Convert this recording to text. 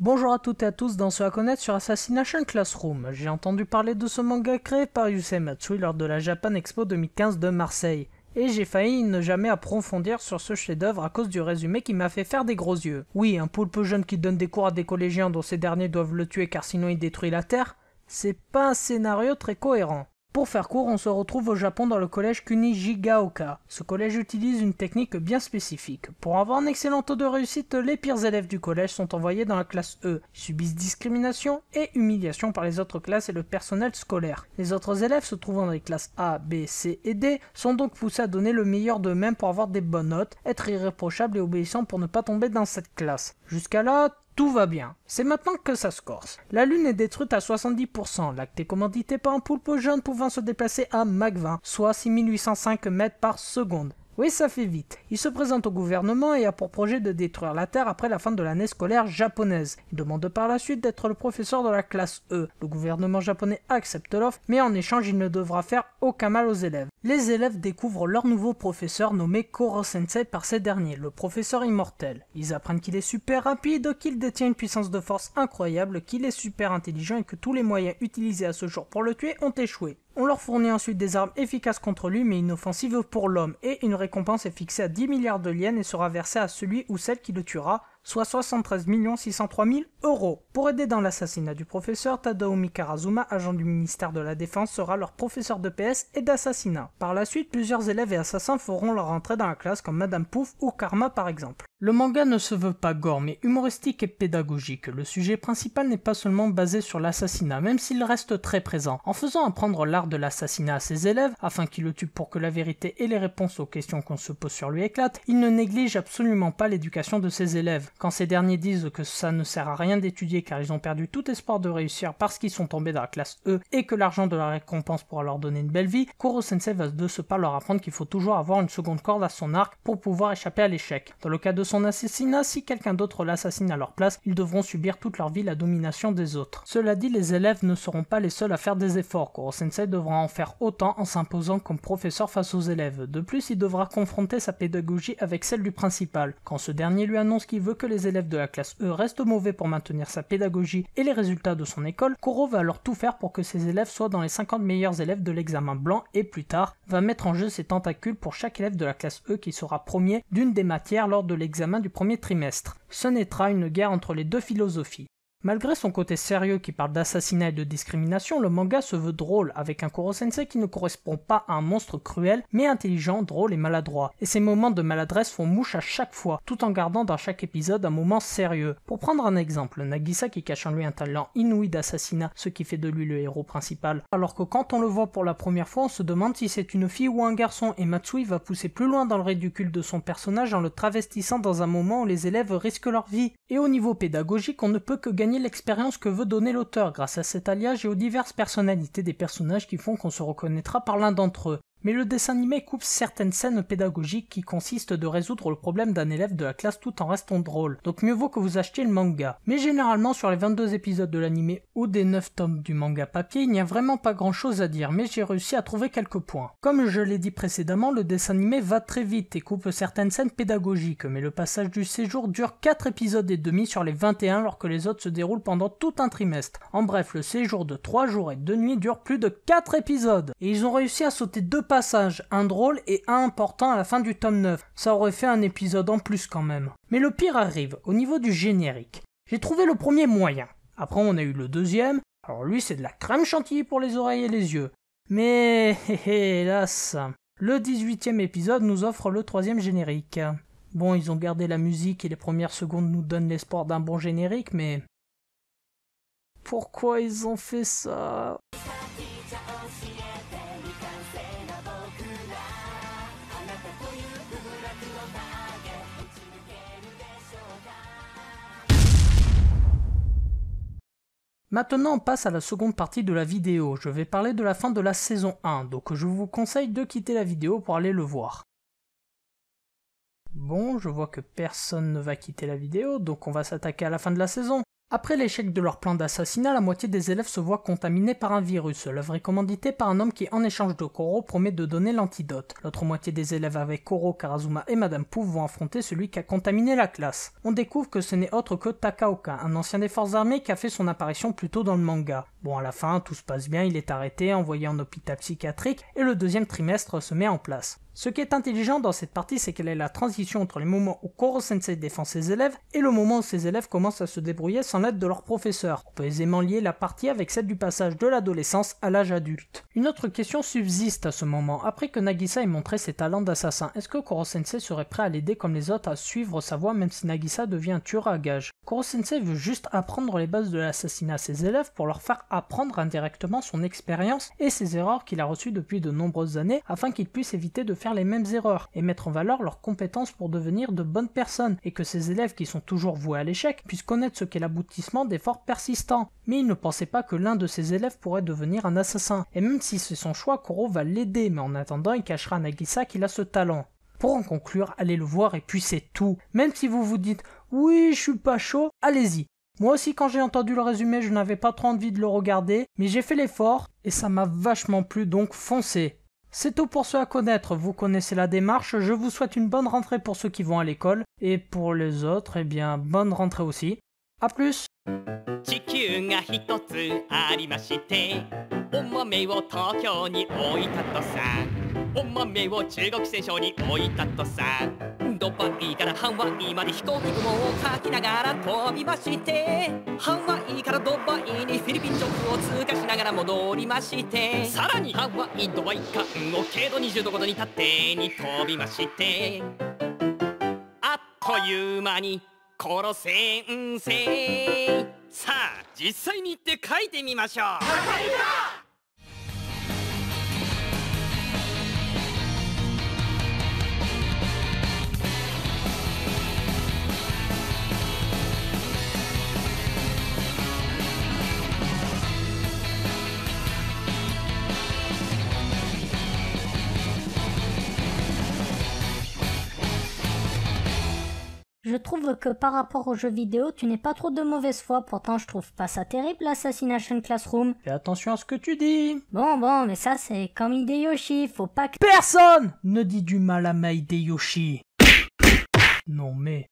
Bonjour à toutes et à tous dans ce à connaître sur Assassination Classroom. J'ai entendu parler de ce manga créé par Yusei Matsui lors de la Japan Expo 2015 de Marseille. Et j'ai failli ne jamais approfondir sur ce chef-d'œuvre à cause du résumé qui m'a fait faire des gros yeux. Oui, un poulpe jeune qui donne des cours à des collégiens dont ces derniers doivent le tuer car sinon il détruit la Terre, c'est pas un scénario très cohérent. Pour faire court, on se retrouve au Japon dans le collège Kunijigaoka. Ce collège utilise une technique bien spécifique. Pour avoir un excellent taux de réussite, les pires élèves du collège sont envoyés dans la classe E. Ils subissent discrimination et humiliation par les autres classes et le personnel scolaire. Les autres élèves se trouvant dans les classes A, B, C et D sont donc poussés à donner le meilleur d'eux-mêmes pour avoir des bonnes notes, être irréprochables et obéissants pour ne pas tomber dans cette classe. Jusqu'à là, tout va bien. C'est maintenant que ça se corse. La Lune est détruite à 70%. L'acte est commandité par un poulpe jaune pouvant se déplacer à Mach 20, soit 6805 mètres par seconde. Oui, ça fait vite. Il se présente au gouvernement et a pour projet de détruire la Terre après la fin de l'année scolaire japonaise. Il demande par la suite d'être le professeur de la classe E. Le gouvernement japonais accepte l'offre, mais en échange, il ne devra faire aucun mal aux élèves. Les élèves découvrent leur nouveau professeur nommé Koro-sensei par ces derniers, le professeur immortel. Ils apprennent qu'il est super rapide, qu'il détient une puissance de force incroyable, qu'il est super intelligent et que tous les moyens utilisés à ce jour pour le tuer ont échoué. On leur fournit ensuite des armes efficaces contre lui mais inoffensives pour l'homme et une récompense est fixée à 10 milliards de yens et sera versée à celui ou celle qui le tuera, soit 73 603 000 euros. Pour aider dans l'assassinat du professeur, Tadaomi Karazuma, agent du ministère de la Défense, sera leur professeur de PS et d'assassinat. Par la suite, plusieurs élèves et assassins feront leur entrée dans la classe comme Madame Pouf ou Karma par exemple. Le manga ne se veut pas gore mais humoristique et pédagogique. Le sujet principal n'est pas seulement basé sur l'assassinat, même s'il reste très présent. En faisant apprendre l'art de l'assassinat à ses élèves, afin qu'ils le tuent pour que la vérité et les réponses aux questions qu'on se pose sur lui éclatent, il ne néglige absolument pas l'éducation de ses élèves. Quand ces derniers disent que ça ne sert à rien d'étudier car ils ont perdu tout espoir de réussir parce qu'ils sont tombés dans la classe E et que l'argent de la récompense pourra leur donner une belle vie, Koro-sensei va de ce pas leur apprendre qu'il faut toujours avoir une seconde corde à son arc pour pouvoir échapper à l'échec. Dans le cas de son assassinat, si quelqu'un d'autre l'assassine à leur place, ils devront subir toute leur vie la domination des autres. Cela dit, les élèves ne seront pas les seuls à faire des efforts. Koro-sensei devra en faire autant en s'imposant comme professeur face aux élèves. De plus, il devra confronter sa pédagogie avec celle du principal. Quand ce dernier lui annonce qu'il veut que les élèves de la classe E restent mauvais pour maintenir sa pédagogie et les résultats de son école, Koro va alors tout faire pour que ses élèves soient dans les 50 meilleurs élèves de l'examen blanc et plus tard, va mettre en jeu ses tentacules pour chaque élève de la classe E qui sera premier d'une des matières lors de l'examen du premier trimestre. Ce naîtra une guerre entre les deux philosophies. Malgré son côté sérieux qui parle d'assassinat et de discrimination, le manga se veut drôle, avec un Koro-sensei qui ne correspond pas à un monstre cruel, mais intelligent, drôle et maladroit. Et ces moments de maladresse font mouche à chaque fois, tout en gardant dans chaque épisode un moment sérieux. Pour prendre un exemple, Nagisa qui cache en lui un talent inouï d'assassinat, ce qui fait de lui le héros principal, alors que quand on le voit pour la première fois, on se demande si c'est une fille ou un garçon, et Matsui va pousser plus loin dans le ridicule de son personnage en le travestissant dans un moment où les élèves risquent leur vie. Et au niveau pédagogique, on ne peut que gagner l'expérience que veut donner l'auteur grâce à cet alliage et aux diverses personnalités des personnages qui font qu'on se reconnaîtra par l'un d'entre eux. Mais le dessin animé coupe certaines scènes pédagogiques qui consistent de résoudre le problème d'un élève de la classe tout en restant drôle, donc mieux vaut que vous achetiez le manga. Mais généralement sur les 22 épisodes de l'animé ou des 9 tomes du manga papier, il n'y a vraiment pas grand chose à dire, mais j'ai réussi à trouver quelques points. Comme je l'ai dit précédemment, le dessin animé va très vite et coupe certaines scènes pédagogiques, mais le passage du séjour dure 4 épisodes et demi sur les 21 alors que les autres se déroulent pendant tout un trimestre. En bref, le séjour de 3 jours et 2 nuits dure plus de 4 épisodes. Et ils ont réussi à sauter 2 passages, un drôle et un important à la fin du tome 9. Ça aurait fait un épisode en plus quand même. Mais le pire arrive, au niveau du générique. J'ai trouvé le premier moyen. Après on a eu le deuxième, alors lui c'est de la crème chantilly pour les oreilles et les yeux. Mais hélas, le 18e épisode nous offre le 3e générique. Bon, ils ont gardé la musique et les premières secondes nous donnent l'espoir d'un bon générique, mais... pourquoi ils ont fait ça ? Maintenant on passe à la seconde partie de la vidéo, je vais parler de la fin de la saison 1, donc je vous conseille de quitter la vidéo pour aller le voir. Bon, je vois que personne ne va quitter la vidéo, donc on va s'attaquer à la fin de la saison. Après l'échec de leur plan d'assassinat, la moitié des élèves se voient contaminés par un virus. L'œuvre est commanditée par un homme qui, en échange de Koro, promet de donner l'antidote. L'autre moitié des élèves avec Koro, Karazuma et Madame Pouf vont affronter celui qui a contaminé la classe. On découvre que ce n'est autre que Takaoka, un ancien des forces armées qui a fait son apparition plus tôt dans le manga. Bon, à la fin, tout se passe bien, il est arrêté, envoyé en hôpital psychiatrique, et le deuxième trimestre se met en place. Ce qui est intelligent dans cette partie, c'est qu'elle est la transition entre les moments où Koro-sensei défend ses élèves et le moment où ses élèves commencent à se débrouiller sans l'aide de leur professeur. On peut aisément lier la partie avec celle du passage de l'adolescence à l'âge adulte. Une autre question subsiste à ce moment. Après que Nagisa ait montré ses talents d'assassin, est-ce que Koro-sensei serait prêt à l'aider comme les autres à suivre sa voie même si Nagisa devient un tueur à gages? Koro-sensei veut juste apprendre les bases de l'assassinat à ses élèves pour leur faire apprendre indirectement son expérience et ses erreurs qu'il a reçues depuis de nombreuses années afin qu'ils puissent éviter de faire les mêmes erreurs et mettre en valeur leurs compétences pour devenir de bonnes personnes et que ces élèves qui sont toujours voués à l'échec puissent connaître ce qu'est l'aboutissement d'efforts persistants. Mais il ne pensait pas que l'un de ses élèves pourrait devenir un assassin et même si c'est son choix, Koro va l'aider mais en attendant il cachera à Nagisa qu'il a ce talent. Pour en conclure, allez le voir et puis c'est tout. Même si vous vous dites « oui, je suis pas chaud », allez-y. Moi aussi quand j'ai entendu le résumé, je n'avais pas trop envie de le regarder, mais j'ai fait l'effort et ça m'a vachement plu donc foncez. C'est tout pour ceux à connaître, vous connaissez la démarche, je vous souhaite une bonne rentrée pour ceux qui vont à l'école, et pour les autres, eh bien, bonne rentrée aussi. A plus! 地球が一つありましてお豆を東京に置いたとさお豆を中国戦争に置いたとさドバイからハワイまで飛行機雲をかきながら飛びましてハワイからドバイにフィリピン上空を通過しながら戻りましてさらにハワイドバイ間を経度20度ごとに縦に飛びましてあっという間に殺せんせさあ実際に行って書いてみましょう。Je trouve que par rapport aux jeux vidéo, tu n'es pas trop de mauvaise foi, pourtant je trouve pas ça terrible l'Assassination Classroom. Fais attention à ce que tu dis. Bon, mais ça c'est comme Hideyoshi, faut pas que... Personne ne dit du mal à Hideyoshi. Non mais...